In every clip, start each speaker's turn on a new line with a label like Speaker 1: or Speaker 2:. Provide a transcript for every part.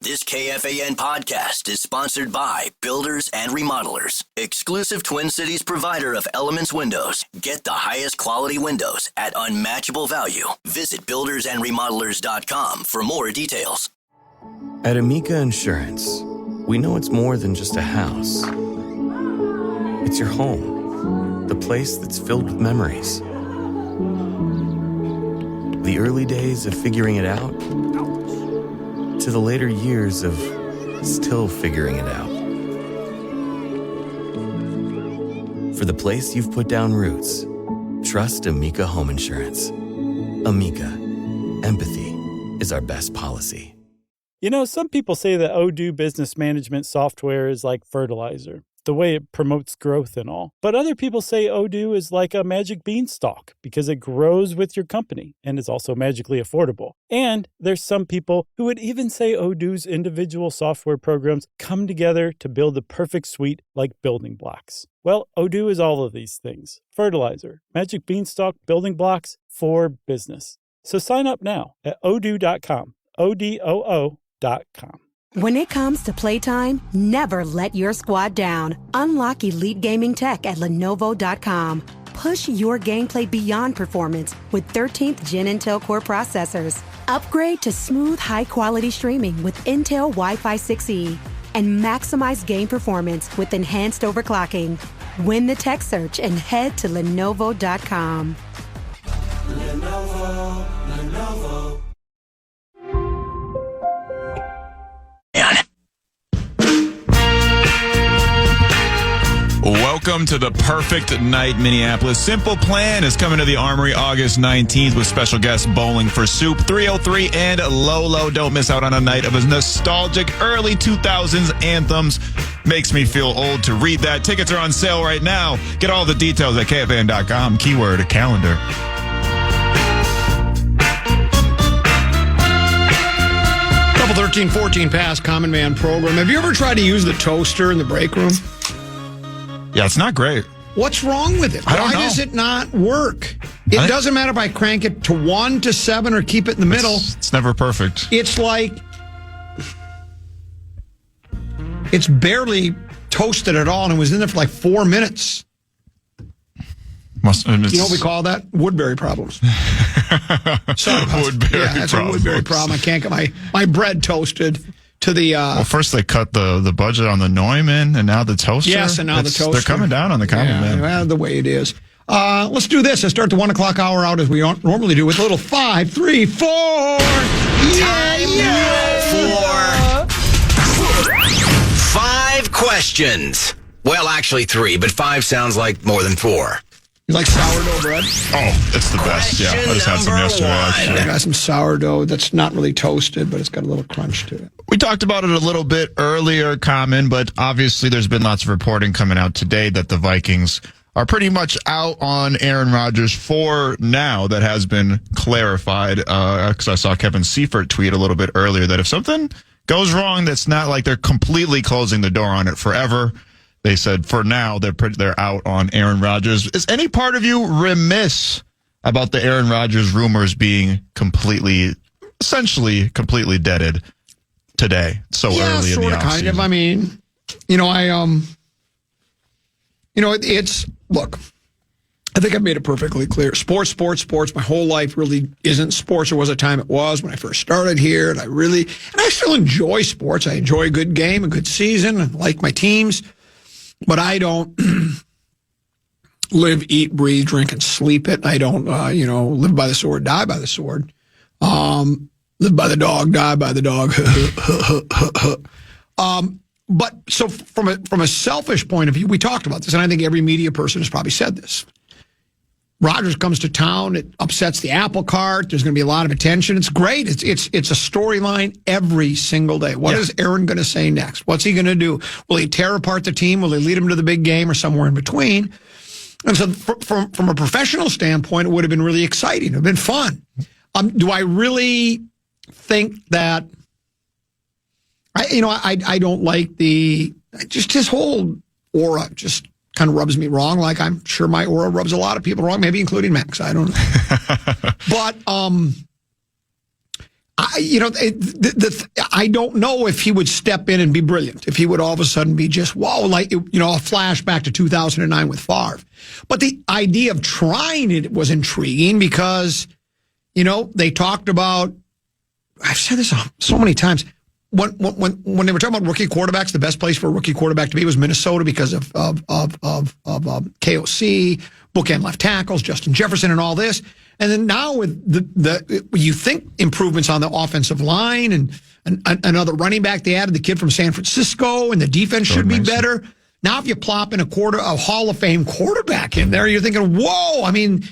Speaker 1: This KFAN podcast is sponsored by Builders and Remodelers, exclusive Twin Cities provider of Elements Windows. Get the highest quality windows at unmatchable value. Visit buildersandremodelers.com for more details.
Speaker 2: At Amica Insurance, we know it's more than just a house. It's your home, the place that's filled with memories. The early days of figuring it out, to the later years of still figuring it out. For the place you've put down roots, trust Amica Home Insurance. Amica, empathy is our best policy.
Speaker 3: You know, some people say that Odoo business management software is like fertilizer, the way it promotes growth and all. But other people say Odoo is like a magic beanstalk because it grows with your company and is also magically affordable. And there's some people who would even say Odoo's individual software programs come together to build the perfect suite like building blocks. Well, Odoo is all of these things. Fertilizer, magic beanstalk, building blocks for business. So sign up now at odoo.com, ODOO.com.
Speaker 4: When it comes to playtime, never let your squad down. Unlock elite gaming tech at Lenovo.com. Push your gameplay beyond performance with 13th Gen Intel Core processors. Upgrade to smooth, high-quality streaming with Intel Wi-Fi 6E. And maximize game performance with enhanced overclocking. Win the tech search and head to Lenovo.com.
Speaker 5: Lenovo.
Speaker 6: Welcome to the Perfect Night Minneapolis. Simple Plan is coming to the Armory August 19th with special guests Bowling for Soup, 303, and Lolo. Don't miss out on a night of a nostalgic early 2000s anthems. Makes me feel old to read that. Tickets are on sale right now. Get all the details at KFAN.com. Keyword calendar.
Speaker 7: Couple 13-14 pass Common Man program. Have you ever tried to use the toaster in the break room?
Speaker 6: Yeah, it's not great.
Speaker 7: What's wrong with it?
Speaker 6: I don't know.
Speaker 7: Why does it not work? It doesn't matter if I crank it to 1 to 7 or keep it in the middle.
Speaker 6: It's never perfect.
Speaker 7: It's like it's barely toasted at all, and it was in there for like 4 minutes. You know what we call that? Woodbury problems. Sorry,
Speaker 6: Woodbury
Speaker 7: that's
Speaker 6: problems.
Speaker 7: a Woodbury problem. I can't get my bread toasted to the...
Speaker 6: Well, first they cut the budget on the Neumann, and now the toaster.
Speaker 7: Yes, and now the toaster.
Speaker 6: They're coming down on the Common Man.
Speaker 7: Well, the way it is. Let's do this. Let's start the 1 o'clock hour out as we normally do with a little 5, 3, 4.
Speaker 1: Time for 5 questions. Well, actually 3, but 5 sounds like more than 4.
Speaker 7: You like sourdough bread?
Speaker 6: Oh, it's the best. Yeah, I just had some yesterday.
Speaker 7: I got some sourdough that's not really toasted, but it's got a little crunch to it.
Speaker 6: We talked about it a little bit earlier, Common, but obviously there's been lots of reporting coming out today that the Vikings are pretty much out on Aaron Rodgers for now. That has been clarified because I saw Kevin Seifert tweet a little bit earlier that if something goes wrong, that's not like they're completely closing the door on it forever. They said for now they're out on Aaron Rodgers. Is any part of you remiss about the Aaron Rodgers rumors being essentially completely deaded today, so early in the offseason?
Speaker 7: Yeah, sort of, kind of. I mean, it's, look, I think I've made it perfectly clear. Sports. My whole life really isn't sports. There was a time it was when I first started here, and I still enjoy sports. I enjoy a good game, a good season, and like my teams. But I don't live, eat, breathe, drink, and sleep it. I don't, live by the sword, die by the sword. Live by the dog, die by the dog. But so from a selfish point of view, we talked about this, and I think every media person has probably said this. Rodgers comes to town, it upsets the apple cart. There's going to be a lot of attention. It's great. It's a storyline every single day. What is Aaron going to say next? What's he going to do? Will he tear apart the team? Will he lead him to the big game or somewhere in between? And so from a professional standpoint, it would have been really exciting. It would have been fun. Do I really think that I don't like just his whole aura just kind of rubs me wrong, like I'm sure my aura rubs a lot of people wrong, maybe including Max. I don't know. But I don't know if he would step in and be brilliant, if he would all of a sudden be just, whoa, like, a flashback to 2009 with Favre. But the idea of trying it was intriguing because, they talked about, I've said this so many times, when they were talking about rookie quarterbacks, the best place for a rookie quarterback to be was Minnesota because of KOC, bookend left tackles, Justin Jefferson, and all this. And then now with you think improvements on the offensive line and another running back, they added the kid from San Francisco, and the defense should be better. Now, if you plop in a Hall of Fame quarterback in there, you're thinking, whoa! I mean,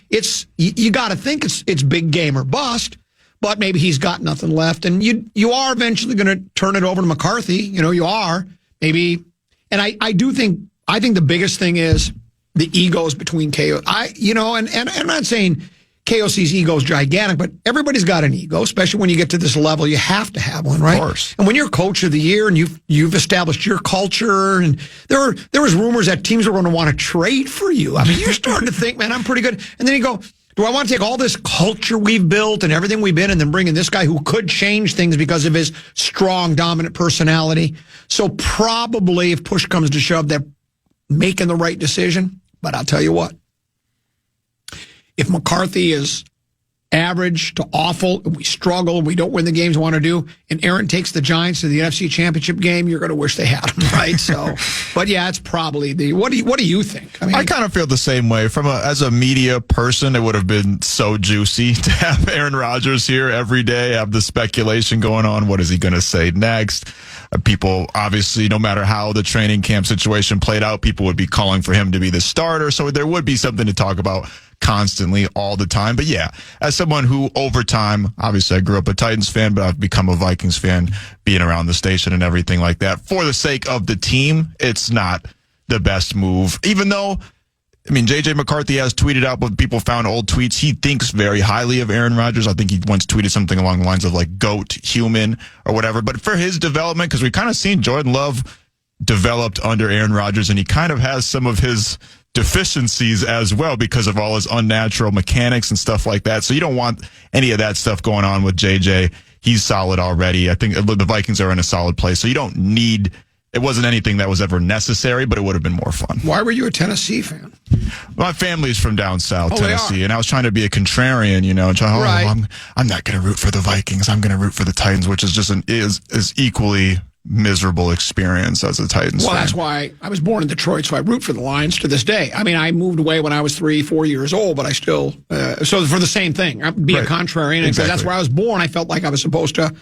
Speaker 7: you got to think it's big game or bust. But maybe he's got nothing left, and you are eventually going to turn it over to McCarthy. You are maybe, and I think the biggest thing is the egos between KO. And I'm not saying KOC's ego is gigantic, but everybody's got an ego, especially when you get to this level. You have to have one, right? Of course. And when you're coach of the year and you've established your culture, and there was rumors that teams were going to want to trade for you. I mean, you're starting to think, man, I'm pretty good, and then you go, do I want to take all this culture we've built and everything we've been and then bring in this guy who could change things because of his strong, dominant personality? So probably, if push comes to shove, they're making the right decision. But I'll tell you what, if McCarthy is average to awful, and we struggle, and we don't win the games we want to do, and Aaron takes the Giants to the NFC Championship game, you're going to wish they had him, right? So, but yeah, it's probably what do you think? I mean,
Speaker 6: I kind of feel the same way. As a media person, it would have been so juicy to have Aaron Rodgers here every day, have the speculation going on. What is he going to say next? People, obviously, no matter how the training camp situation played out, people would be calling for him to be the starter. So there would be something to talk about constantly all the time. But yeah, as someone who over time, obviously I grew up a Titans fan, but I've become a Vikings fan being around the station and everything like that. For the sake of the team, it's not the best move. Even though, JJ McCarthy has tweeted out, but people found old tweets. He thinks very highly of Aaron Rodgers. I think he once tweeted something along the lines of like GOAT, human, or whatever. But for his development, because we kind of seen Jordan Love developed under Aaron Rodgers, and he kind of has some of his deficiencies as well because of all his unnatural mechanics and stuff like that. So you don't want any of that stuff going on with JJ. He's solid already. I think the Vikings are in a solid place. So you don't need, it wasn't anything that was ever necessary, but it would have been more fun.
Speaker 7: Why were you a Tennessee fan?
Speaker 6: My family's from down south Tennessee, and I was trying to be a contrarian, right. I'm not going to root for the Vikings. I'm going to root for the Titans, which is just is equally miserable experience as a Titans fan.
Speaker 7: That's why I was born in Detroit, so I root for the Lions to this day. I moved away when I was 3-4 years old, but I still, so for the same thing, I'd be a contrarian. Exactly. Because that's where I was born. I felt like I was supposed to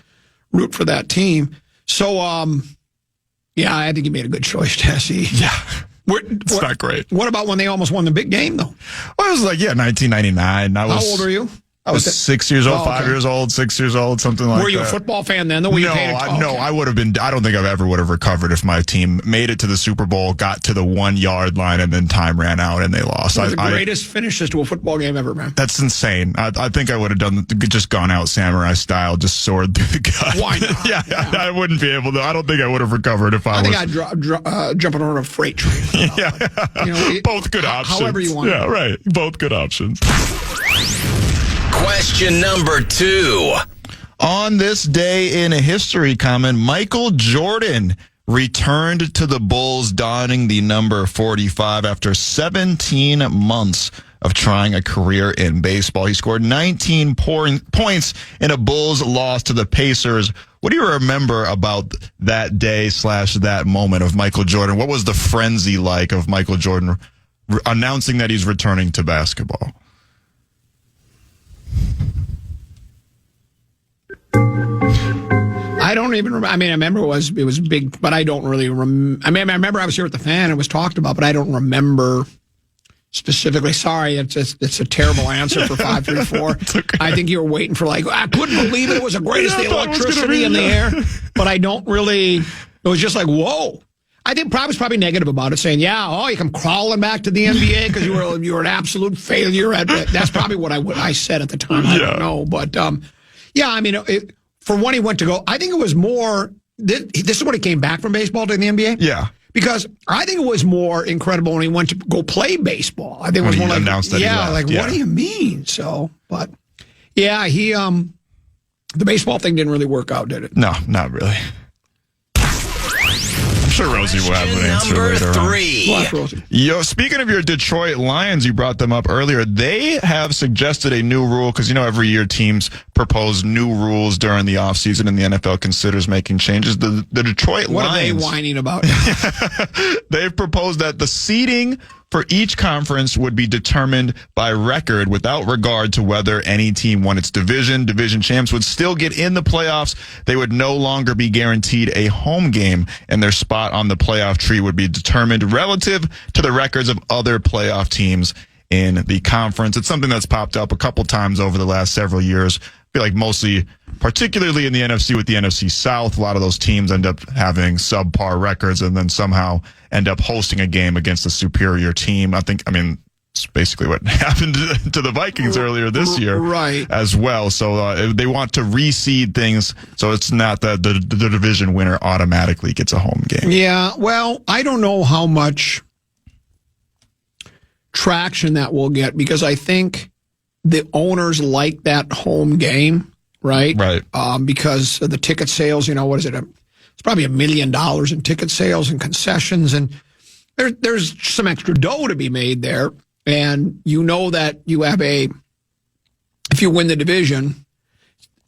Speaker 7: root for that team. So, yeah, I think you made a good choice, Tennessee.
Speaker 6: Yeah. It's not great.
Speaker 7: What about when they almost won the big game, though?
Speaker 6: Well, it was 1999.
Speaker 7: How old are you?
Speaker 6: I was 6 years old, 5 years old, 6 years old, something like that.
Speaker 7: Were you a football fan then?
Speaker 6: No, I would have been. I don't think I ever would have recovered if my team made it to the Super Bowl, got to the 1 yard line, and then time ran out and they lost.
Speaker 7: One of the greatest finishes to a football game ever, man.
Speaker 6: That's insane. I think I would have just gone out samurai style, just sword through the gut.
Speaker 7: Why not?
Speaker 6: yeah, I wouldn't be able to. I don't think I would have recovered if I was.
Speaker 7: I think I'd jump on a freight train.
Speaker 6: Yeah. Both good options.
Speaker 7: However you want.
Speaker 6: Yeah, right. Both good options.
Speaker 1: Question number 2.
Speaker 6: On this day in history, Michael Jordan returned to the Bulls donning the number 45 after 17 months of trying a career in baseball. He scored 19 points in a Bulls loss to the Pacers. What do you remember about that day / that moment of Michael Jordan? What was the frenzy like of Michael Jordan announcing that he's returning to basketball?
Speaker 7: I don't even remember. I remember it was big, but I don't really remember. I remember I was here at the fan and it was talked about, but I don't remember specifically. Sorry, it's a terrible answer for 534. Okay. I think you were waiting for I couldn't believe it. It was the greatest, the electricity in the air. But I don't really. It was just like, whoa. I think I was probably negative about it, saying, you come crawling back to the NBA because you were an absolute failure at it. That's probably what I said at the time. I don't know. But, for when he went to go, I think it was more, this is when he came back from baseball to the NBA?
Speaker 6: Yeah.
Speaker 7: Because I think it was more incredible when he went to go play baseball. I think it was more
Speaker 6: announced that he left.
Speaker 7: What do you mean? So, but, yeah, he The baseball thing didn't really work out, did it?
Speaker 6: No, not really. I'm sure Rosie will have an answer later on. Yo, speaking of your Detroit Lions, you brought them up earlier. They have suggested a new rule because, every year teams propose new rules during the offseason and the NFL considers making changes. The Detroit Lions...
Speaker 7: What are they whining about?
Speaker 6: They've proposed that the seeding for each conference would be determined by record without regard to whether any team won its division. Division champs would still get in the playoffs. They would no longer be guaranteed a home game, and their spot on the playoff tree would be determined relative to the records of other playoff teams in the conference. It's something that's popped up a couple times over the last several years. I feel like mostly, particularly in the NFC with the NFC South, a lot of those teams end up having subpar records and then somehow end up hosting a game against a superior team. It's basically what happened to the Vikings earlier this year as well. So they want to reseed things so it's not that the division winner automatically gets a home game.
Speaker 7: Yeah, well, I don't know how much traction that will get because I think the owners like that home game, right?
Speaker 6: Right.
Speaker 7: Because of the ticket sales, what is it? It's probably $1 million in ticket sales and concessions, and there's some extra dough to be made there. And that you have if you win the division,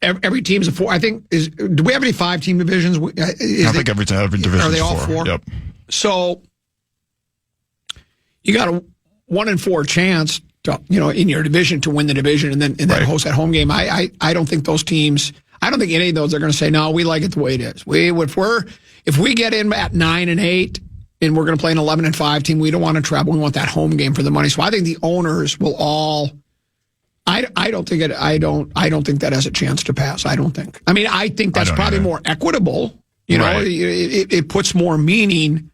Speaker 7: every team's a 4. I think do we have any 5-team divisions?
Speaker 6: I think every division
Speaker 7: are they all
Speaker 6: 4? Yep.
Speaker 7: So you got a 1 in 4 chance to, in your division to win the division and then host that home game. I don't think those teams. I don't think any of those are going to say no. We like it the way it is. If we get in at 9 and 8. And we're going to play an 11 and 5 team. We don't want to travel. We want that home game for the money. So I think the owners will all. I don't think that has a chance to pass. I don't think. I think that's probably more equitable. It puts more meaning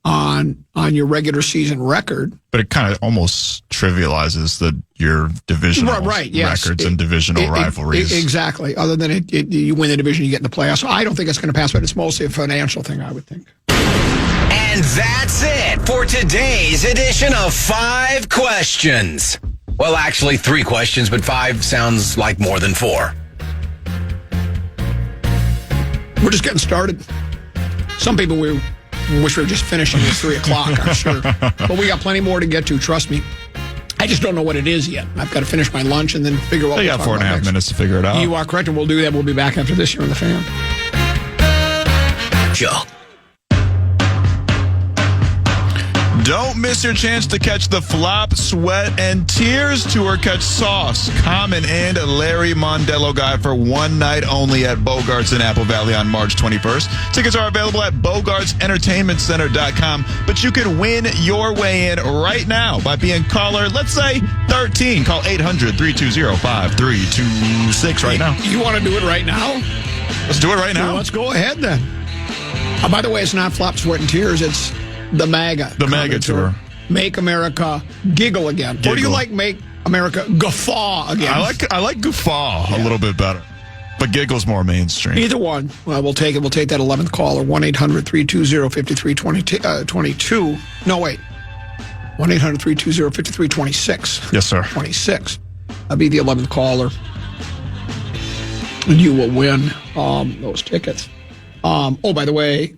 Speaker 7: on your regular season record.
Speaker 6: But it kind of almost trivializes your divisional records and divisional rivalries.
Speaker 7: Exactly. Other than you win the division, you get in the playoffs. So I don't think it's going to pass, but it's mostly a financial thing, I would think.
Speaker 5: And that's it for today's edition of 5 Questions. Well, actually 3 questions, but 5 sounds like more than 4.
Speaker 7: We're just getting started. Some people we wish we were just finishing at 3 o'clock, I'm sure. But we got plenty more to get to, trust me. I just don't know what it is yet. I've got to finish my lunch and then figure out what we'll talk about.
Speaker 6: You got 4.5 minutes to figure it out.
Speaker 7: You are correct, and we'll do that. We'll be back after this here on The Fan.
Speaker 1: Joe.
Speaker 6: Don't miss your chance to catch the Flop, Sweat, and Tears tour. Catch Sauce, Common, and Larry Mondello Guy for one night only at Bogarts in Apple Valley on March 21st. Tickets are available at BogartsEntertainmentCenter.com, but you can win your way in right now by being caller, let's say, 13. Call 800-320-5326 right now.
Speaker 7: You want to do it right now?
Speaker 6: Let's do it right now.
Speaker 7: Well, let's go ahead then. By the way, it's not Flop, Sweat, and Tears. It's the MAGA.
Speaker 6: The MAGA tour.
Speaker 7: Make America giggle again. Or do you like Make America guffaw again?
Speaker 6: I like guffaw a little bit better. But giggle's more mainstream.
Speaker 7: Either one. Well, we'll take it. We'll take that 11th caller. 1-800-320-5322. No, wait. 1-800-320-5326.
Speaker 6: Yes, sir.
Speaker 7: 26. I'll be the 11th caller. And you will win those tickets. By the way,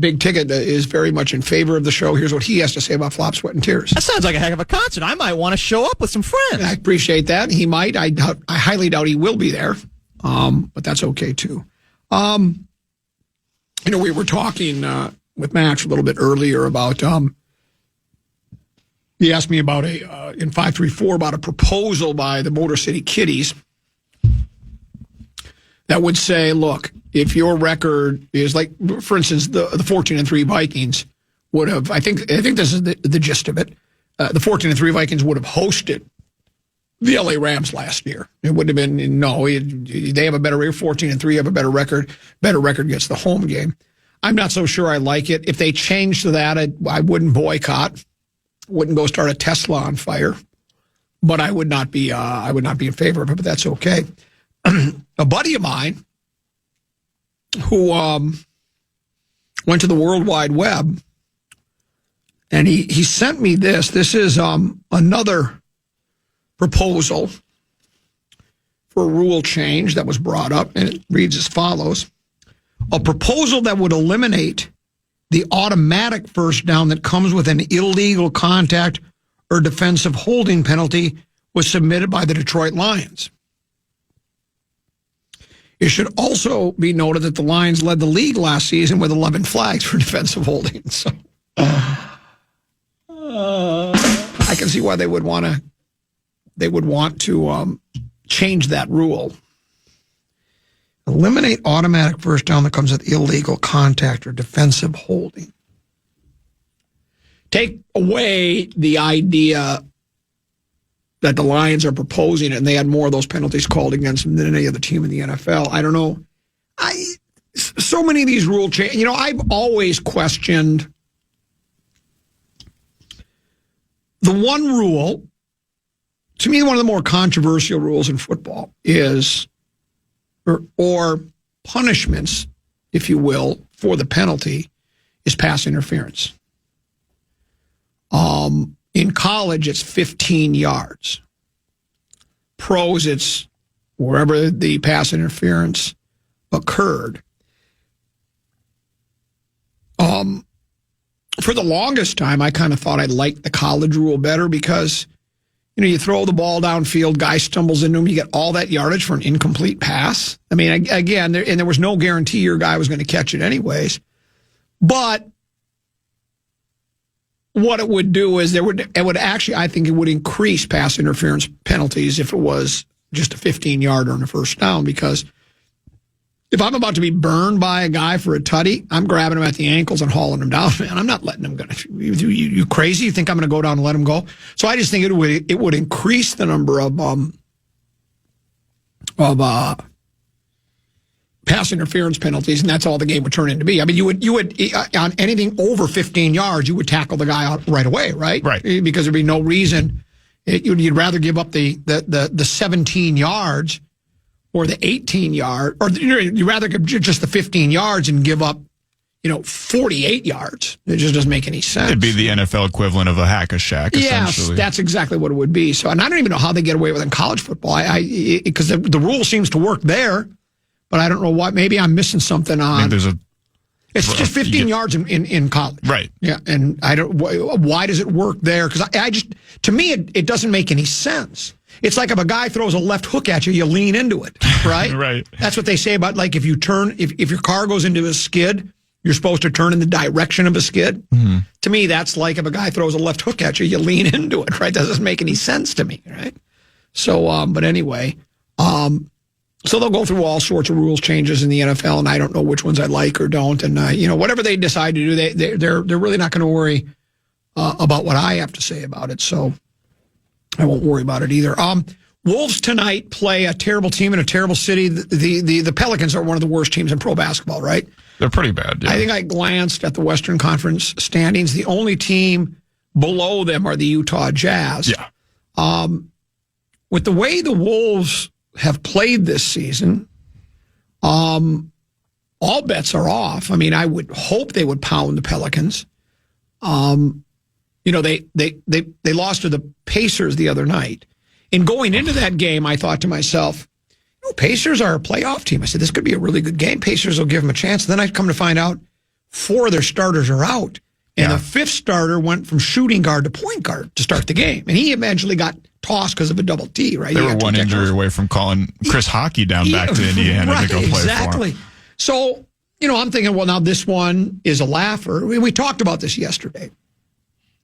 Speaker 7: Big Ticket is very much in favor of the show. Here's what he has to say about Flop, Sweat, and Tears.
Speaker 8: That sounds like a heck of a concert. I might want to show up with some friends.
Speaker 7: I appreciate that. He might. I highly doubt he will be there, but that's okay, too. We were talking with Max a little bit earlier about, he asked me about in 534, about a proposal by the Motor City Kitties that would say, look, if your record is like, for instance, the 14-3 Vikings would have, I think this is the gist of it, the 14-3 Vikings would have hosted the LA Rams last year. It would have been, they have a better record, 14-3 have a better record gets the home game. I'm not so sure I like it. If they changed to that, I wouldn't boycott, wouldn't go start a Tesla on fire, but I would not be in favor of it, but that's okay. A buddy of mine who went to the World Wide Web, and he sent me this. This is another proposal for a rule change that was brought up, and it reads as follows. A proposal that would eliminate the automatic first down that comes with an illegal contact or defensive holding penalty was submitted by the Detroit Lions. It should also be noted that the Lions led the league last season with 11 flags for defensive holding. So I can see why they would want to change that rule. Eliminate automatic first down that comes with illegal contact or defensive holding. Take away the idea that the Lions are proposing it and they had more of those penalties called against them than any other team in the NFL. I don't know. So many of these rule changes. I've always questioned the one rule. To me, one of the more controversial rules in football is, or punishments, if you will, for the penalty, is pass interference. In college, it's 15 yards. Pros, it's wherever the pass interference occurred. For the longest time, I kind of thought I liked the college rule better because, you throw the ball downfield, guy stumbles into him, you get all that yardage for an incomplete pass. I mean, again, there was no guarantee your guy was going to catch it anyways. But what it would do is it would actually, I think it would increase pass interference penalties if it was just a 15-yarder on a first down, because if I'm about to be burned by a guy for a tutty, I'm grabbing him at the ankles and hauling him down, man. I'm not letting him go. You crazy? You think I'm going to go down and let him go? So I just think it would increase the number of pass interference penalties, and that's all the game would turn into be. I mean, you would on anything over 15 yards, you would tackle the guy out right away, right?
Speaker 6: Right.
Speaker 7: Because there'd be no reason. You'd rather give up the 17 yards or the 18 yard, or you'd rather give just the 15 yards and give up, 48 yards. It just doesn't make any sense.
Speaker 6: It'd be the NFL equivalent of a hack-a-shack, essentially.
Speaker 7: Yes, that's exactly what it would be. So, and I don't even know how they get away with it in college football. Because the rule seems to work there, but I don't know what. Maybe I'm missing something on.
Speaker 6: I think
Speaker 7: it's just 15 yards in college.
Speaker 6: Right.
Speaker 7: Yeah, and I don't. Why does it work there? Because to me, it doesn't make any sense. It's like if a guy throws a left hook at you, you lean into it, right?
Speaker 6: Right.
Speaker 7: That's what they say about, like, if you turn, if your car goes into a skid, you're supposed to turn in the direction of a skid. Mm-hmm. To me, that's like if a guy throws a left hook at you, you lean into it, right? That doesn't make any sense to me, right? So, but anyway, so they'll go through all sorts of rules changes in the NFL, and I don't know which ones I like or don't. And whatever they decide to do, they're really not going to worry about what I have to say about it. So I won't worry about it either. Wolves tonight play a terrible team in a terrible city. The Pelicans are one of the worst teams in pro basketball, right?
Speaker 6: They're pretty bad, yeah.
Speaker 7: I think I glanced at the Western Conference standings. The only team below them are the Utah Jazz.
Speaker 6: Yeah.
Speaker 7: With the way the Wolves have played this season, all bets are off. I mean, I would hope they would pound the Pelicans. They lost to the Pacers the other night. And going into that game, I thought to myself, Pacers are a playoff team. I said, this could be a really good game. Pacers will give them a chance. And then I come to find out 4 of their starters are out. And the 5th starter went from shooting guard to point guard to start the game. And he eventually got tossed because of a double T, right?
Speaker 6: They were one injury away from calling Chris Hockey down back to Indiana to go play
Speaker 7: exactly.
Speaker 6: for him.
Speaker 7: So, I'm thinking, well, now this one is a laugher. We talked about this yesterday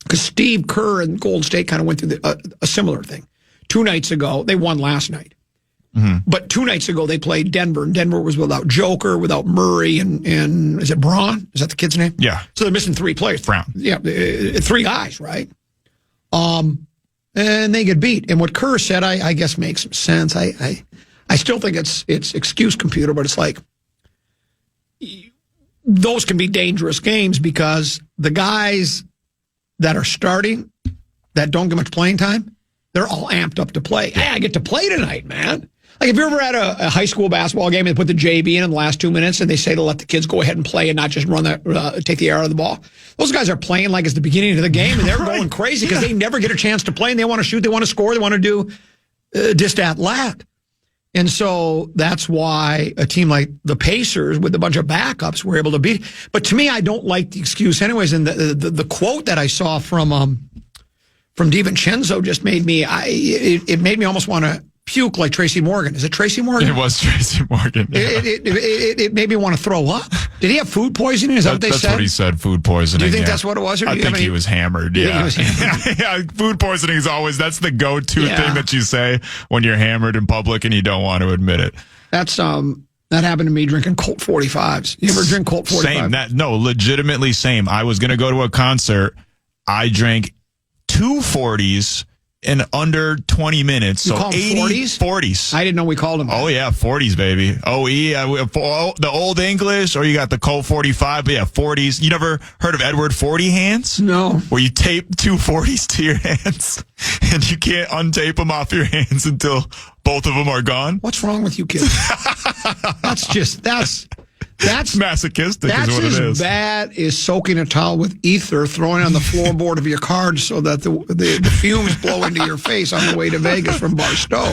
Speaker 7: because Steve Kerr and Golden State kind of went through a similar thing. 2 nights ago, they won last night. Mm-hmm. But 2 nights ago, they played Denver, and Denver was without Joker, without Murray, and is it Braun? Is that the kid's name?
Speaker 6: Yeah.
Speaker 7: So they're missing 3 players.
Speaker 6: Brown.
Speaker 7: Yeah, 3 guys, right? And they get beat. And what Kerr said, I guess, makes some sense. I still think it's excuse computer, but it's like those can be dangerous games because the guys that are starting that don't get much playing time, they're all amped up to play. Hey, I get to play tonight, man. Like, if you're ever at a high school basketball game and they put the JV in the last 2 minutes and they say to let the kids go ahead and play and not just take the air out of the ball, those guys are playing like it's the beginning of the game and they're going crazy because they never get a chance to play and they want to shoot, they want to score, they want to do this, that, lat. And so that's why a team like the Pacers with a bunch of backups were able to beat. But to me, I don't like the excuse anyways. And the quote that I saw from DiVincenzo just made me, it made me almost want to puke like Tracy Morgan. Is it Tracy Morgan?
Speaker 6: It was Tracy Morgan. Yeah.
Speaker 7: It made me want to throw up. Did he have food poisoning? Is that what they said?
Speaker 6: That's what he said, food poisoning.
Speaker 7: Do you think that's what it was? Or
Speaker 6: I think he was hammered, yeah. Yeah, food poisoning is always, that's the go-to thing that you say when you're hammered in public and you don't want to admit it.
Speaker 7: That's, that happened to me drinking Colt 45s. You ever drink Colt 45?
Speaker 6: Same. No, legitimately same. I was going to go to a concert. I drank 2 40s in under 20 minutes.
Speaker 7: You
Speaker 6: so
Speaker 7: call them 40s?
Speaker 6: 40s.
Speaker 7: I didn't know we called them that.
Speaker 6: Oh, yeah, 40s, baby. Oh, yeah. The Old English, or you got the Colt 45, but yeah, 40s. You never heard of Edward 40 hands?
Speaker 7: No.
Speaker 6: Where you tape 2 40s to your hands, and you can't untape them off your hands until both of them are gone?
Speaker 7: What's wrong with you kids? That's
Speaker 6: masochistic
Speaker 7: that's
Speaker 6: is what it is.
Speaker 7: As bad as soaking a towel with ether, throwing on the floorboard of your car so that the fumes blow into your face on the way to Vegas from Barstow.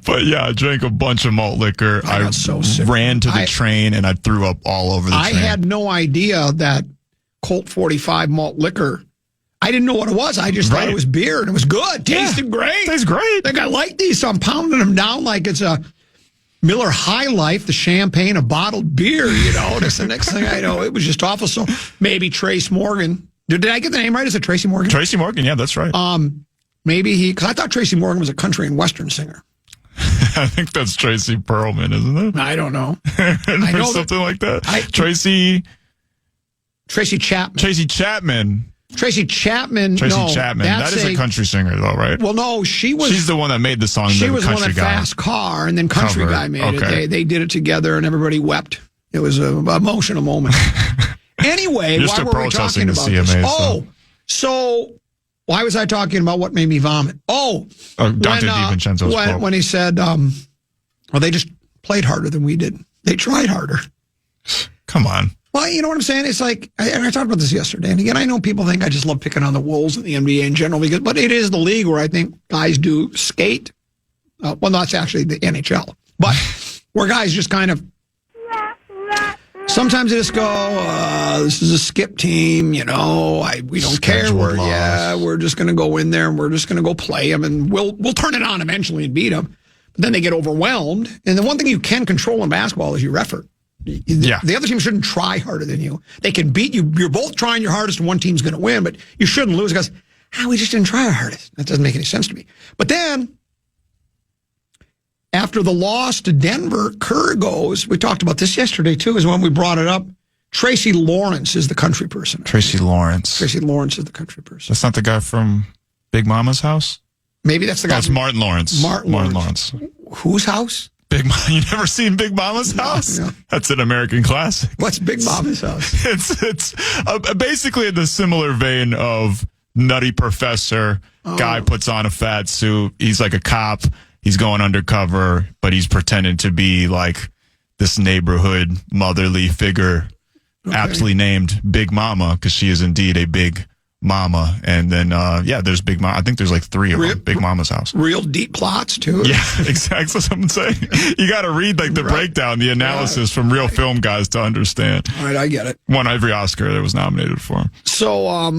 Speaker 6: But yeah, I drank a bunch of malt liquor. I
Speaker 7: so sick.
Speaker 6: Ran to the train and I threw up all over the train.
Speaker 7: I had no idea that Colt 45 malt liquor, I didn't know what it was. I just thought it was beer and it was good. Tasted great.
Speaker 6: Tastes great.
Speaker 7: Like I like these, so I'm pounding them down like it's a Miller High Life, the champagne, a bottled beer, That's the next thing I know. It was just awful. So maybe Trace Morgan. Did I get the name right? Is it Tracy Morgan?
Speaker 6: Tracy Morgan, yeah, that's right.
Speaker 7: Maybe because I thought Tracy Morgan was a country and western singer.
Speaker 6: I think that's Tracy Perlman, isn't it?
Speaker 7: I don't know.
Speaker 6: I know something like that. Tracy Chapman. Tracy Chapman.
Speaker 7: Tracy Chapman.
Speaker 6: That is a country singer, though, right?
Speaker 7: Well, no, she's
Speaker 6: the one that made the song.
Speaker 7: She was one that Fast Car, and then Country Guy made it. They did it together, and everybody wept. It was an emotional moment. Anyway, why were we talking about this? So why was I talking about what made me vomit? Dante
Speaker 6: DiVincenzo's quote.
Speaker 7: When he said, they just played harder than we did. They tried harder.
Speaker 6: Come on.
Speaker 7: Well, you know what I'm saying? It's like, I talked about this yesterday, and again, I know people think I just love picking on the Wolves and the NBA in general, but it is the league where I think guys do skate. Well, that's actually the NHL, but where guys just kind of, sometimes they just go, this is a skip team, we don't care. We're just going to go in there and we're just going to go play them, and we'll turn it on eventually and beat them. But then they get overwhelmed, and the one thing you can control in basketball is your effort. The other team shouldn't try harder than you. They can beat you. You're both trying your hardest and one team's going to win, but you shouldn't lose because, we just didn't try our hardest. That doesn't make any sense to me. But then, after the loss to Denver, Kerr goes, we talked about this yesterday too, is when we brought it up. Tracy Lawrence is the country person.
Speaker 6: Tracy Lawrence
Speaker 7: is the country person.
Speaker 6: That's not the guy from Big Mama's house?
Speaker 7: Maybe that's the guy.
Speaker 6: That's Martin Lawrence.
Speaker 7: Martin Lawrence. Whose house?
Speaker 6: You never seen Big Mama's house?
Speaker 7: No.
Speaker 6: That's an American classic.
Speaker 7: What's Big Mama's house?
Speaker 6: It's basically in the similar vein of Nutty Professor. Guy puts on a fat suit. He's like a cop. He's going undercover, but he's pretending to be like this neighborhood motherly figure, aptly named Big Mama, because she is indeed a big mama. And then, there's Big Mama. I think there's like 3 of them. Big Mama's house.
Speaker 7: Real deep plots, too.
Speaker 6: Yeah, exactly. That's what I'm saying. You got to read like the breakdown, the analysis from real film guys to understand.
Speaker 7: All right, I get it.
Speaker 6: Won every Oscar that was nominated for him.
Speaker 7: So,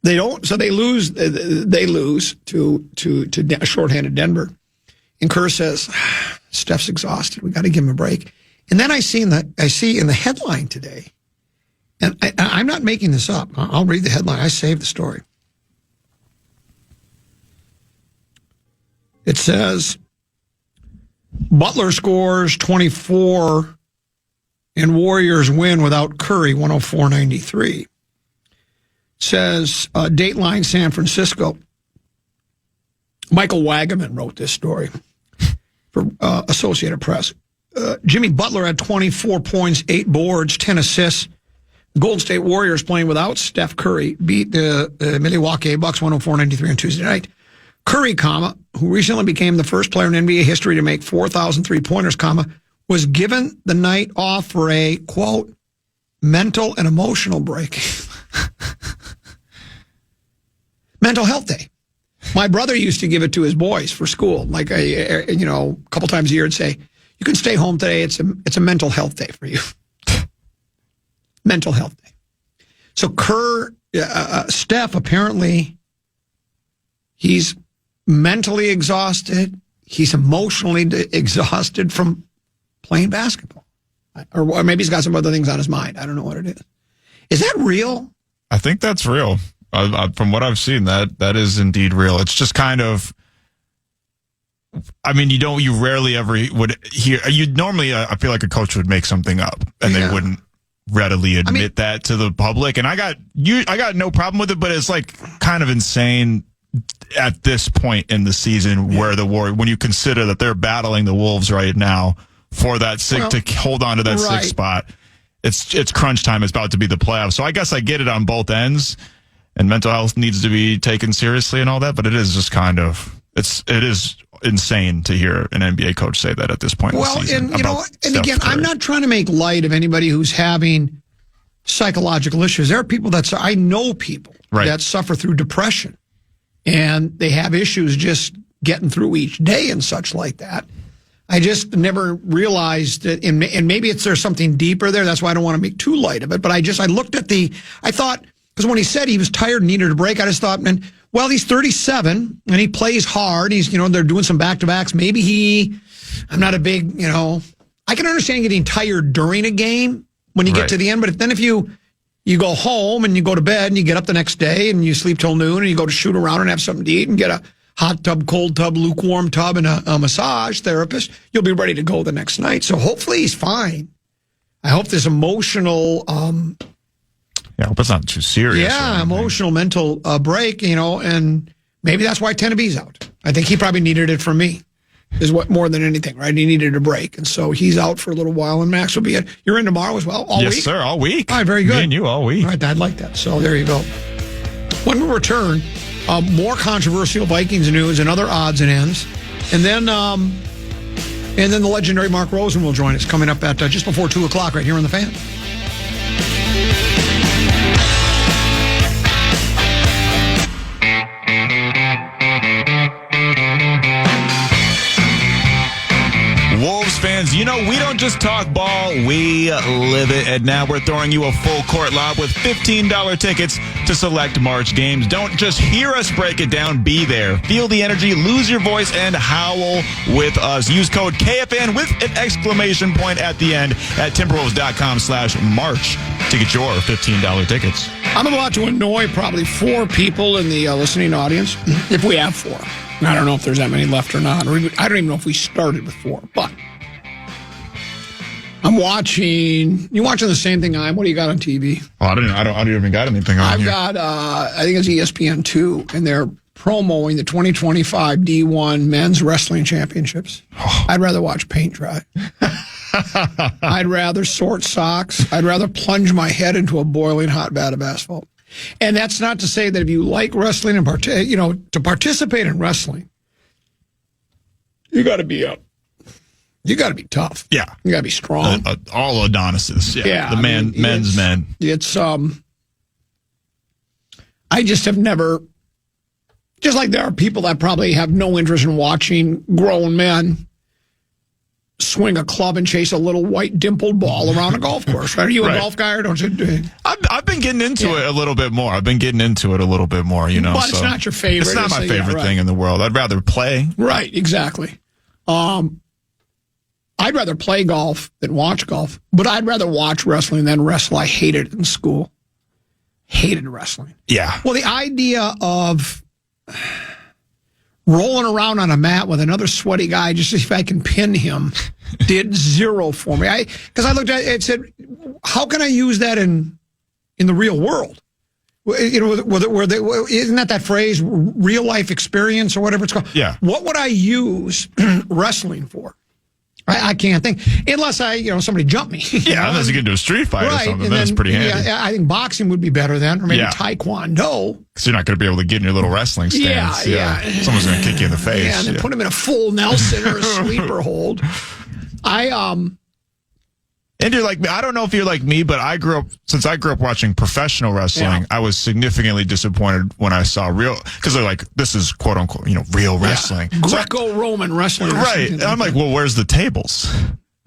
Speaker 7: they don't. So they lose. They lose to a shorthanded Denver. And Kerr says, "Steph's exhausted. We got to give him a break." And then I see in the headline today. And I'm not making this up. I'll read the headline. I saved the story. It says, Butler scores 24 and Warriors win without Curry, 104-93. It says, Dateline San Francisco. Michael Wagaman wrote this story for Associated Press. Jimmy Butler had 24 points, 8 boards, 10 assists. Golden State Warriors playing without Steph Curry beat the Milwaukee Bucks 104-93 on Tuesday night. Curry, who recently became the first player in NBA history to make 4,000 three-pointers, was given the night off for a, quote, mental and emotional break. Mental health day. My brother used to give it to his boys for school, like a couple times a year, and say, "You can stay home today. It's a mental health day for you." Mental health day. So Steph, apparently, he's mentally exhausted. He's emotionally exhausted from playing basketball, or maybe he's got some other things on his mind. I don't know what it is. Is that real?
Speaker 6: I think that's real. From what I've seen, that is indeed real. It's just kind of, I mean, you rarely ever would hear, normally, I feel like a coach would make something up and they wouldn't readily admit that to the public. And I got no problem with it, but it's like kind of insane at this point in the season where the Warriors, when you consider that they're battling the Wolves right now for that to hold on to that sixth spot. It's crunch time. It's about to be the playoffs. So I guess I get it on both ends. And mental health needs to be taken seriously and all that, but it is just kind of it is insane to hear an NBA coach say that at this point in the season.
Speaker 7: And again, I'm not trying to make light of anybody who's having psychological issues. There are people I know people that suffer through depression, and they have issues just getting through each day and such like that. I just never realized that, and maybe there's something deeper there. That's why I don't want to make too light of it. But I looked at I thought. Because when he said he was tired and needed a break, I just thought, he's 37 and he plays hard. He's, they're doing some back-to-backs. Maybe I'm not a big, I can understand getting tired during a game when you get to the end. But then if you go home and you go to bed and you get up the next day and you sleep till noon and you go to shoot around and have something to eat and get a hot tub, cold tub, lukewarm tub, and a massage therapist, you'll be ready to go the next night. So hopefully he's fine. I hope this emotional...
Speaker 6: I hope it's not too serious.
Speaker 7: Yeah, emotional, mental break, and maybe that's why Tenebe's out. I think he probably needed it from me, is what more than anything, right? He needed a break, and so he's out for a little while, and Max will be in. You're in tomorrow as well, all week?
Speaker 6: Yes, sir, all week.
Speaker 7: All right, very good.
Speaker 6: Me and you all week.
Speaker 7: All right, I'd like that. So there you go. When we return, more controversial Vikings news and other odds and ends, and then the legendary Mark Rosen will join us coming up at just before 2 o'clock right here on the Fan.
Speaker 6: Wolves fans, we don't just talk ball, we live it. And now we're throwing you a full court lob with $15 tickets to select March games. Don't just hear us break it down, be there. Feel the energy, lose your voice, and howl with us. Use code KFAN with an exclamation point at the end at Timberwolves.com/March to get your $15 tickets.
Speaker 7: I'm about to annoy probably 4 people in the listening audience, if we have 4. I don't know if there's that many left or not. I don't even know if we started with 4, but I'm watching. You watching the same thing I am? What do you got on TV?
Speaker 6: Oh, I don't even got anything on here.
Speaker 7: I've got, I think it's ESPN2, and they're promoting the 2025 D1 Men's Wrestling Championships. Oh. I'd rather watch paint dry. I'd rather sort socks. I'd rather plunge my head into a boiling hot vat of asphalt. And that's not to say that if you like wrestling and to participate in wrestling, you got to be tough.
Speaker 6: Yeah,
Speaker 7: you got to be strong.
Speaker 6: All Adonises. Yeah, men's men.
Speaker 7: It's I just have never. Just like there are people that probably have no interest in watching grown men swing a club and chase a little white dimpled ball around a golf course. Right? Are you a golf guy or don't you?
Speaker 6: I've been getting into it a little bit more. But it's not your favorite. It's not my favorite thing in the world. I'd rather play.
Speaker 7: Right, exactly. I'd rather play golf than watch golf, but I'd rather watch wrestling than wrestle. I hated it in school. Hated wrestling.
Speaker 6: Yeah.
Speaker 7: Well, the idea of rolling around on a mat with another sweaty guy just to see if I can pin him did zero for me. Because I looked at it and said, how can I use that in the real world? Isn't that phrase, real life experience or whatever it's called?
Speaker 6: Yeah.
Speaker 7: What would I use wrestling for? I can't think unless somebody jumped me.
Speaker 6: Unless you get into a street fight or something.
Speaker 7: And
Speaker 6: that's pretty handy.
Speaker 7: I think boxing would be better then, or maybe taekwondo.
Speaker 6: Because you're not going to be able to get in your little wrestling stance. Yeah. Someone's going to kick you in the face.
Speaker 7: Yeah, and then put him in a full Nelson or a sleeper hold.
Speaker 6: And you're like, I don't know if you're like me, but since I grew up watching professional wrestling, I was significantly disappointed when I saw because they're like, this is quote unquote, real wrestling.
Speaker 7: Greco-Roman wrestling.
Speaker 6: Right. And I'm like, well, where's the tables?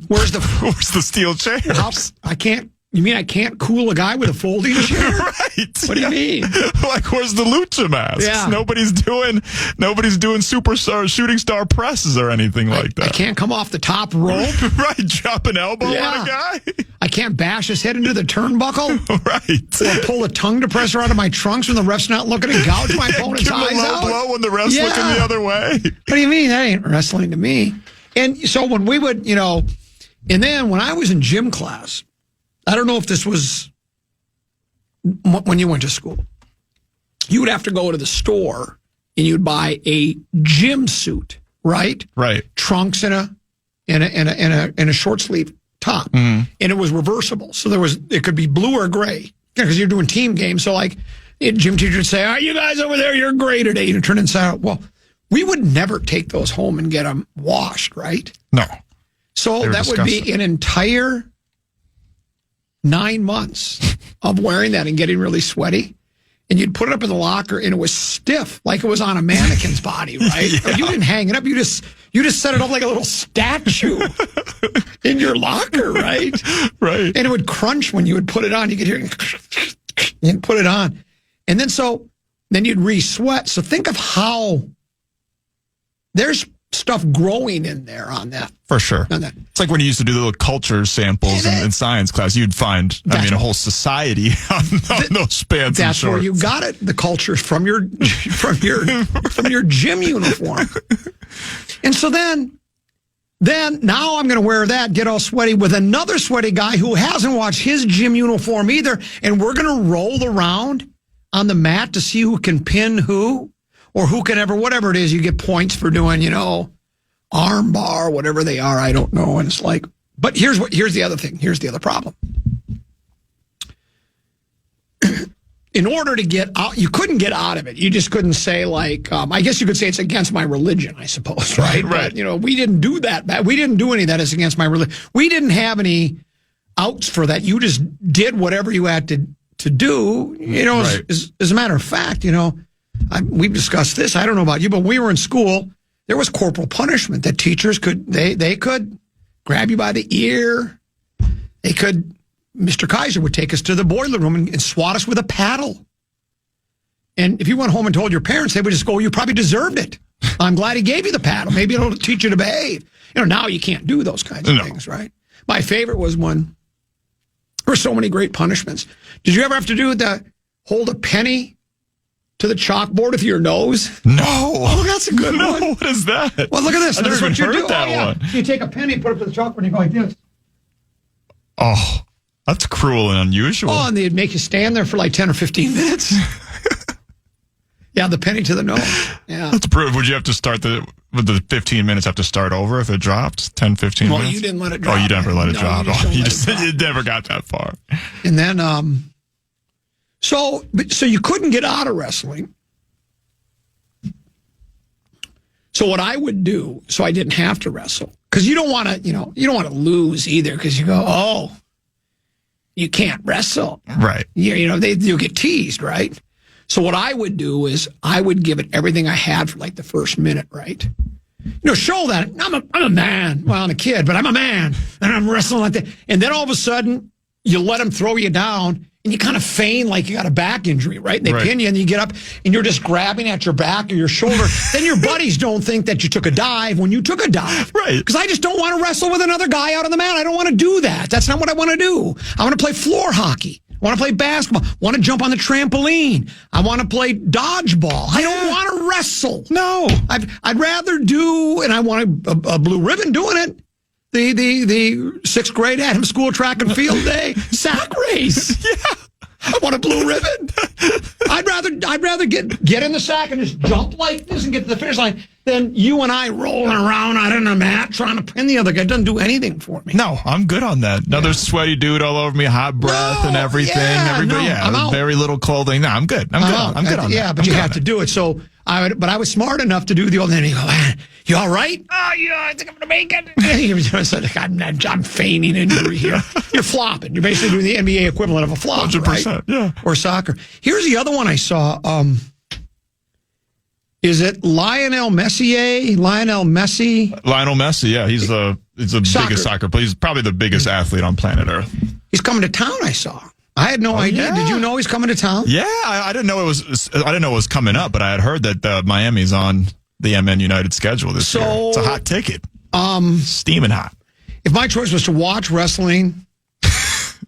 Speaker 7: Where's the
Speaker 6: steel chairs?
Speaker 7: You mean I can't cool a guy with a folding chair?
Speaker 6: Right.
Speaker 7: What do you mean?
Speaker 6: Like, where's the lucha masks?
Speaker 7: Yeah.
Speaker 6: Nobody's doing superstar shooting star presses or anything like that.
Speaker 7: I can't come off the top rope.
Speaker 6: Right. Drop an elbow on a guy.
Speaker 7: I can't bash his head into the turnbuckle.
Speaker 6: Right.
Speaker 7: Or pull a tongue depressor out of my trunks when the ref's not looking and gouge my opponent's eyes
Speaker 6: Give him a low
Speaker 7: out.
Speaker 6: blow when the ref's looking the other way.
Speaker 7: What do you mean? That ain't wrestling to me. And so when we would, and then when I was in gym class, I don't know if this was when you went to school. You would have to go to the store and you'd buy a gym suit, right?
Speaker 6: Right.
Speaker 7: Trunks and a short sleeve top, and it was reversible. So it could be blue or gray because you're doing team games. So like, gym teacher would say, "All right, you guys over there, you're gray today." You turn inside out. Well, we would never take those home and get them washed, right?
Speaker 6: No.
Speaker 7: So that would be an entire 9 months of wearing that and getting really sweaty. And you'd put it up in the locker and it was stiff, like it was on a mannequin's body, right? Yeah. You didn't hang it up. You just set it up like a little statue in your locker, right?
Speaker 6: Right.
Speaker 7: And it would crunch when you would put it on. You could hear it and put it on. And then you'd re-sweat. So think of how there's stuff growing in there on that.
Speaker 6: For sure.
Speaker 7: On that.
Speaker 6: It's like when you used to do the little culture samples in science class, you'd find, a whole society on those pants and shorts.
Speaker 7: That's where you got it. The culture from your gym uniform. And so then now I'm going to wear that, get all sweaty with another sweaty guy who hasn't watched his gym uniform either. And we're going to roll around on the mat to see who can pin who. Or who can whatever it is, you get points for doing, arm bar, whatever they are, I don't know. And it's like, but here's the other thing. Here's the other problem. In order to get out, you couldn't get out of it. You just couldn't say like, I guess you could say it's against my religion, I suppose, right?
Speaker 6: Right.
Speaker 7: But, we didn't do that. We didn't do any of that as against my religion. We didn't have any outs for that. You just did whatever you had to do,
Speaker 6: Right.
Speaker 7: as a matter of fact, we've discussed this. I don't know about you, but when we were in school, there was corporal punishment that teachers could grab you by the ear. Mr. Kaiser would take us to the boiler room and swat us with a paddle. And if you went home and told your parents, they would just go, "You probably deserved it. I'm glad he gave you the paddle. Maybe it'll teach you to behave." Now you can't do those kinds of things, right? My favorite was when there were so many great punishments. Did you ever have to do hold a penny to the chalkboard with your nose?
Speaker 6: No.
Speaker 7: Oh, that's a good one.
Speaker 6: What is that?
Speaker 7: Well, look at this.
Speaker 6: I never even heard that one.
Speaker 7: So you take a penny, put it up to the chalkboard, and you go like this.
Speaker 6: Oh, that's cruel and unusual.
Speaker 7: Oh, and they'd make you stand there for like 10 or 15 minutes. Yeah, the penny to the nose. Yeah.
Speaker 6: That's brutal. Would you have to start would the 15 minutes have to start over if it dropped? 10, 15 minutes?
Speaker 7: Well, you didn't let it drop.
Speaker 6: Oh, you never let it drop.
Speaker 7: You
Speaker 6: never got that far.
Speaker 7: And then, so you couldn't get out of wrestling. So what I would do, so I didn't have to wrestle, because you don't want to, lose either, because you go, oh, you can't wrestle,
Speaker 6: right?
Speaker 7: You'll get teased, right? So what I would do is I would give it everything I had for like the first minute, right? Show that I'm a man. Well, I'm a kid, but I'm a man, and I'm wrestling like that. And then all of a sudden, you let them throw you down, and you kind of feign like you got a back injury, right? And they pin you, and you get up, and you're just grabbing at your back or your shoulder. Then your buddies don't think that you took a dive when you took a dive.
Speaker 6: Right.
Speaker 7: Because I just don't want to wrestle with another guy out on the mat. I don't want to do that. That's not what I want to do. I want to play floor hockey. I want to play basketball. I want to jump on the trampoline. I want to play dodgeball. I don't want to wrestle.
Speaker 6: No.
Speaker 7: I'd rather do, and I want a blue ribbon doing it. The 6th grade Adams School track and field day sack race.
Speaker 6: Yeah.
Speaker 7: I want a blue ribbon. I'd rather get in the sack and just jump like this and get to the finish line than you and I rolling around out on a mat trying to pin the other guy. It doesn't do anything for me.
Speaker 6: No, I'm good on that. Another sweaty dude all over me, hot breath and everything.
Speaker 7: I'm out.
Speaker 6: Very little clothing. No, I'm good. I'm good on that.
Speaker 7: Yeah, but you have to do it. So But I was smart enough to do the old thing. You go, you all right? Oh, yeah, I think I'm going to make it. I'm feigning injury here. You're flopping. You're basically doing the NBA equivalent of a flop, 100%, right? Yeah. Or soccer. Here's the other one I saw. Is it Lionel Messi? Lionel Messi, yeah. He's the biggest soccer player. He's probably the biggest athlete on planet Earth. He's coming to town, I saw. I had no idea. Yeah. Did you know he's coming to town? Yeah, I didn't know it was coming up, but I had heard that Miami's on the MN United schedule this year. It's a hot ticket. Steaming hot. If my choice was to watch wrestling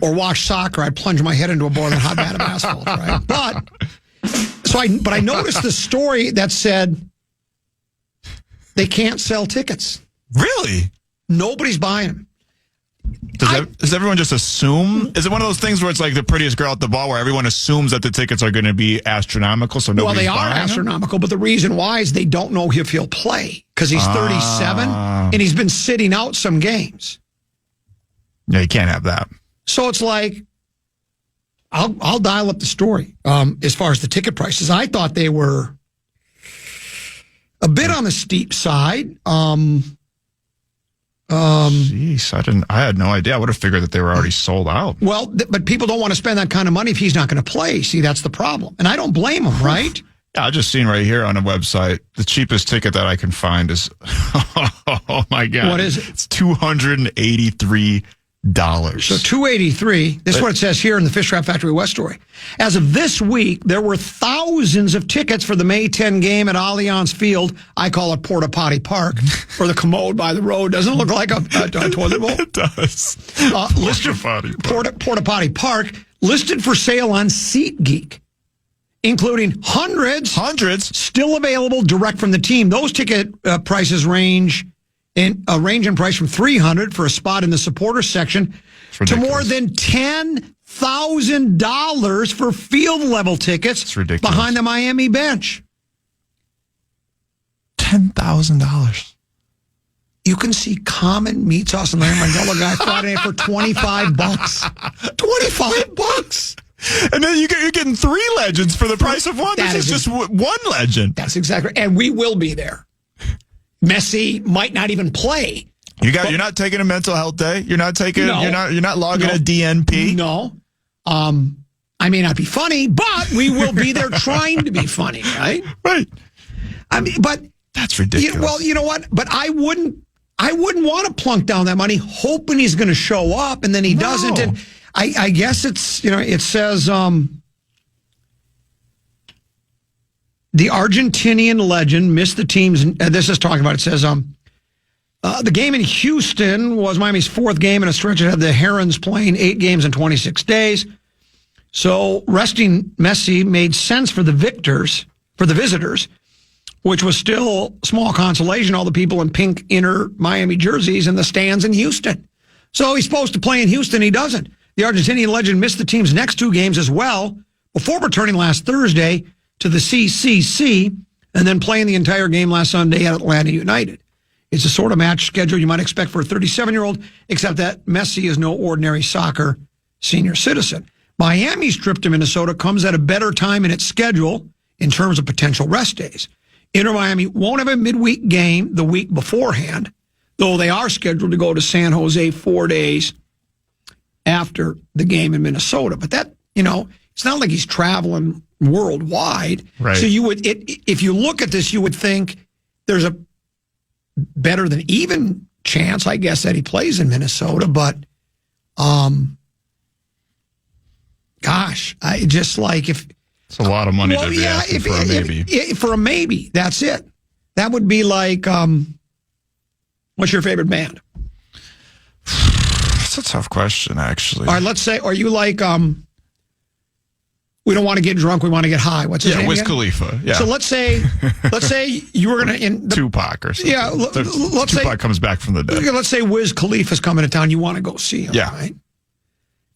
Speaker 7: or watch soccer, I'd plunge my head into a boiling hot vat of asphalt, right? But I noticed the story that said they can't sell tickets. Really? Nobody's buying them. Does everyone just assume? Is it one of those things where it's like the prettiest girl at the ball where everyone assumes that the tickets are going to be astronomical, so nobody's buying them? Well, they are astronomical, but the reason why is they don't know if he'll play because he's 37 and he's been sitting out some games. Yeah, you can't have that. So it's like, I'll dial up the story as far as the ticket prices. I thought they were a bit on the steep side. Jeez, I had no idea. I would have figured that they were already sold out. Well, but people don't want to spend that kind of money if he's not going to play. See, that's the problem. And I don't blame him, right? Yeah, I just seen right here on a website, the cheapest ticket that I can find is, oh my God. What is it? It's $283. So $283. This is what it says here in the Fish Trap Factory West story. As of this week, there were thousands of tickets for the May 10 game at Allianz Field. I call it Porta Potty Park, or the commode by the road. Doesn't it look like a toilet bowl? It does. Porta Potty Park, listed for sale on SeatGeek, including hundreds still available direct from the team. Those ticket prices range in price from $300 for a spot in the supporters section to more than $10,000 for field level tickets behind the Miami bench. $10,000. You can see Common, Meat Sauce, and Larry Mandela guy Friday night for $25. $25. And then you're getting three legends for the price of one. This is just one legend. That's exactly right. And we will be there. Messi might not even play. You're not taking a mental health day. You're not taking. No, you're not logging a DNP. No. I may not be funny, but we will be there trying to be funny, right? Right. I mean, but that's ridiculous. You know what? But I wouldn't want to plunk down that money, hoping he's going to show up, and then he doesn't. And I guess it's it says. The Argentinian legend missed the team's. This is talking about. It says the game in Houston was Miami's fourth game in a stretch that had the Herons playing 8 games in 26 days. So resting Messi made sense for the visitors, which was still small consolation. All the people in pink inner Miami jerseys in the stands in Houston. So he's supposed to play in Houston. He doesn't. The Argentinian legend missed the team's next 2 games as well before returning last Thursday to the CCC, and then playing the entire game last Sunday at Atlanta United. It's a sort of match schedule you might expect for a 37-year-old, except that Messi is no ordinary soccer senior citizen. Miami's trip to Minnesota comes at a better time in its schedule in terms of potential rest days. Inter Miami won't have a midweek game the week beforehand, though they are scheduled to go to San Jose 4 days after the game in Minnesota. But that, it's not like he's traveling worldwide. Right. So if you look at this, you would think there's a better than even chance, I guess, that he plays in Minnesota. But, gosh, I just like if it's a lot of money to be asking for a maybe. For a maybe, that's it. That would be like, what's your favorite band? That's a tough question, actually. All right, let's say, are you like, we don't want to get drunk. We want to get high. What's his name? Wiz Khalifa. Yeah. So let's say you were going to Tupac or something. Yeah. Let's say Tupac comes back from the dead. Let's say Wiz Khalifa's coming to town. You want to go see him, right?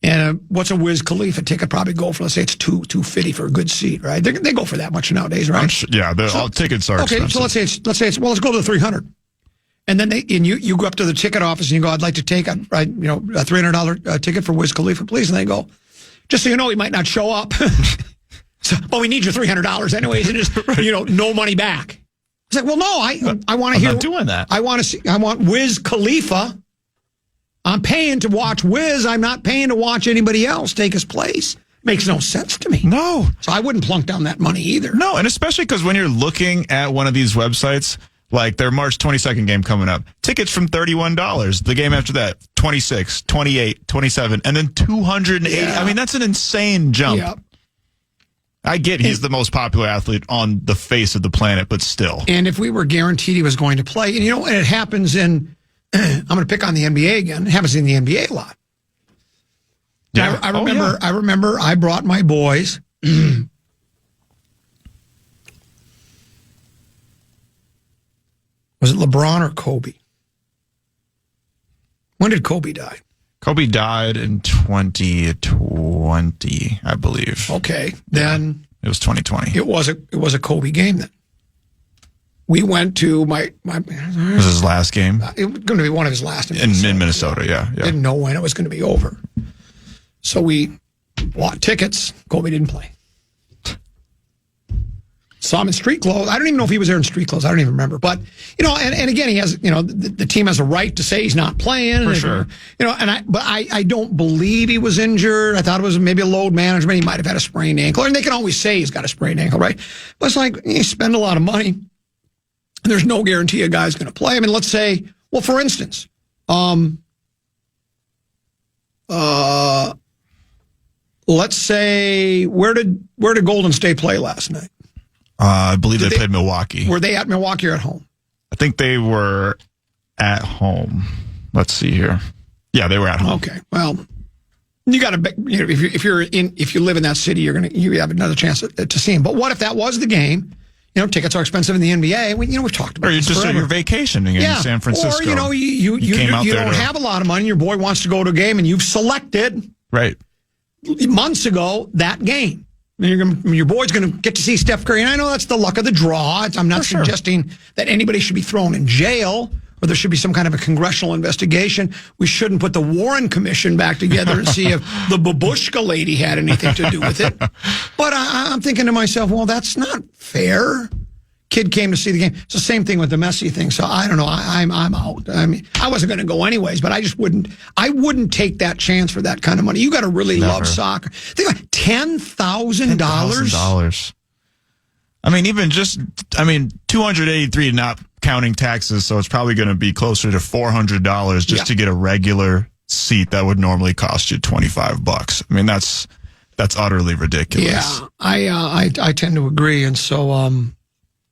Speaker 7: And what's a Wiz Khalifa ticket probably go for? Let's say it's $250 for a good seat, right? They go for that much nowadays, right? All tickets are expensive. So let's say it's let's go to the $300, and then you go up to the ticket office and you go, I'd like to take a $300 ticket for Wiz Khalifa, please, and they go, just so you know, he might not show up. So, but we need your $300 anyways, and just, no money back. It's like, well, no, I want to hear.
Speaker 6: I'm not doing that.
Speaker 7: I want Wiz Khalifa. I'm paying to watch Wiz. I'm not paying to watch anybody else take his place. Makes no sense to me.
Speaker 6: No.
Speaker 7: So I wouldn't plunk down that money either.
Speaker 6: No, and especially because when you're looking at one of these websites, like their March 22nd game coming up, tickets from $31. The game after that, 26, 28, 27, and then 280.
Speaker 7: Yeah.
Speaker 6: I mean, that's an insane jump.
Speaker 7: Yeah.
Speaker 6: I get he's the most popular athlete on the face of the planet, but still.
Speaker 7: And if we were guaranteed he was going to play, and and it happens in, I'm going to pick on the NBA again. It happens in the NBA a lot.
Speaker 6: Yeah.
Speaker 7: I remember I brought my boys. Was it LeBron or Kobe? When did Kobe die?
Speaker 6: Kobe died in 2020, I believe.
Speaker 7: Okay, then
Speaker 6: It was 2020.
Speaker 7: it was a Kobe game then. We went to my
Speaker 6: It was his last game
Speaker 7: it was going to be one of his last
Speaker 6: in Minnesota. Yeah.
Speaker 7: Didn't know when it was going to be over. So we bought tickets. Kobe didn't play. Saw him in street clothes. I don't even know if he was there in street clothes. I don't even remember. But, and again, he has, the team has a right to say he's not playing.
Speaker 6: For sure.
Speaker 7: But I don't believe he was injured. I thought it was maybe a load management. He might have had a sprained ankle. And they can always say he's got a sprained ankle, right? But it's like, you spend a lot of money, and there's no guarantee a guy's going to play. I mean, let's say, well, for instance, let's say, where did Golden State play last night?
Speaker 6: I believe they played Milwaukee.
Speaker 7: Were they at Milwaukee or at home?
Speaker 6: I think they were at home. Let's see here. Yeah, they were at home.
Speaker 7: Okay. Well, you got to, if you live in that city, you have another chance to see him. But what if that was the game? Tickets are expensive in the NBA. We've talked about.
Speaker 6: Or you're just
Speaker 7: forever.
Speaker 6: you're vacationing in San Francisco.
Speaker 7: Or you don't have a lot of money. Your boy wants to go to a game, and you've selected months ago that game. Your boy's going to get to see Steph Curry. And I know that's the luck of the draw. I'm not suggesting that anybody should be thrown in jail or there should be some kind of a congressional investigation. We shouldn't put the Warren Commission back together and see if the babushka lady had anything to do with it. But I'm thinking to myself, well, that's not fair. Kid came to see the game. It's the same thing with the Messi thing. So I don't know. I'm out. I mean, I wasn't going to go anyways, but I just wouldn't take that chance for that kind of money. You got to really love soccer. Think about $10,000.
Speaker 6: I mean, $283 not counting taxes. So it's probably going to be closer to $400 just to get a regular seat that would normally cost you $25. I mean, that's utterly ridiculous.
Speaker 7: Yeah, I tend to agree. And so,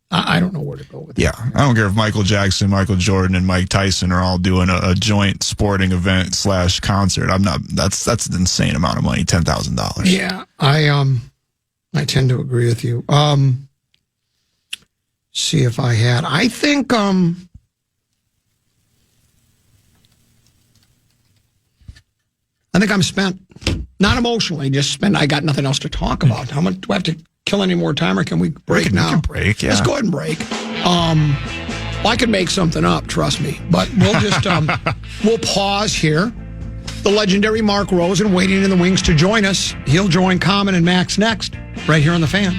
Speaker 7: I don't know where to go with it.
Speaker 6: Yeah, I don't care if Michael Jackson, Michael Jordan, and Mike Tyson are all doing a joint sporting event / concert. I'm not. That's an insane amount of money. $10,000.
Speaker 7: Yeah, I tend to agree with you. See if I had. I think I'm spent. Not emotionally, just spent. I got nothing else to talk about. How much do I have to kill any more time, or can we break now?
Speaker 6: We can break, yeah.
Speaker 7: Let's go ahead and break. I could make something up, trust me. But we'll just we'll pause here. The legendary Mark Rosen waiting in the wings to join us. He'll join Common and Max next, right here on The Fan.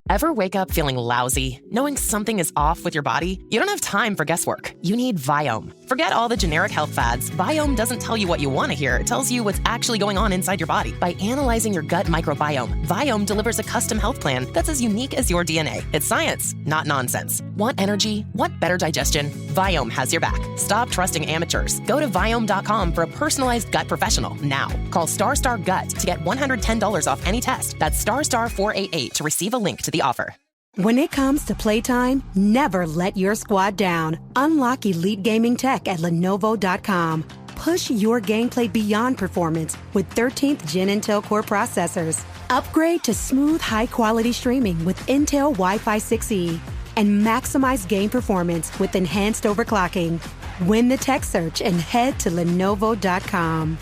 Speaker 9: Ever wake up feeling lousy, knowing something is off with your body? You don't have time for guesswork. You need Viome. Forget all the generic health fads. Viome doesn't tell you what you want to hear. It tells you what's actually going on inside your body. By analyzing your gut microbiome, Viome delivers a custom health plan that's as unique as your DNA. It's science, not nonsense. Want energy? Want better digestion? Viome has your back. Stop trusting amateurs. Go to Viome.com for a personalized gut professional now. Call StarStar Gut to get $110 off any test. That's StarStar 488 to receive a link to the offer.
Speaker 4: When it comes to playtime, never let your squad down. Unlock elite gaming tech at Lenovo.com. Push your gameplay beyond performance with 13th Gen Intel Core processors. Upgrade to smooth, high-quality streaming with Intel Wi-Fi 6E. And maximize game performance with enhanced overclocking. Win the tech search and head to Lenovo.com.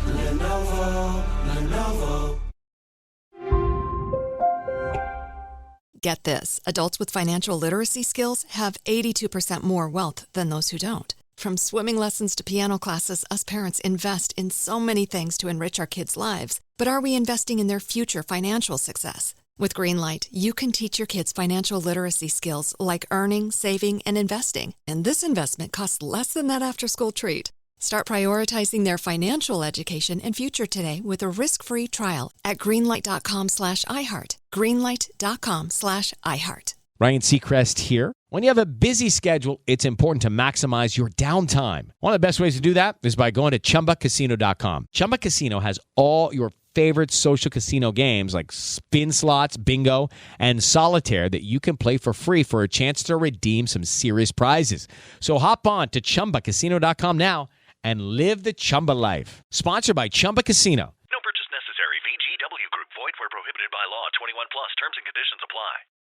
Speaker 10: Lenovo. Get this. Adults with financial literacy skills have 82% more wealth than those who don't. From swimming lessons to piano classes, us parents invest in so many things to enrich our kids' lives. But are we investing in their future financial success? With Greenlight, you can teach your kids financial literacy skills like earning, saving, and investing. And this investment costs less than that after-school treat. Start prioritizing their financial education and future today with a risk-free trial at greenlight.com/iHeart. Greenlight.com/iHeart.
Speaker 11: Ryan Seacrest here. When you have a busy schedule, it's important to maximize your downtime. One of the best ways to do that is by going to ChumbaCasino.com. Chumba Casino has all your favorite social casino games like spin slots, bingo, and solitaire that you can play for free for a chance to redeem some serious prizes. So hop on to ChumbaCasino.com now and live the Chumba life. Sponsored by Chumba Casino.
Speaker 12: No purchase necessary. VGW Group. Void where prohibited by law. 21 plus. Terms and conditions apply.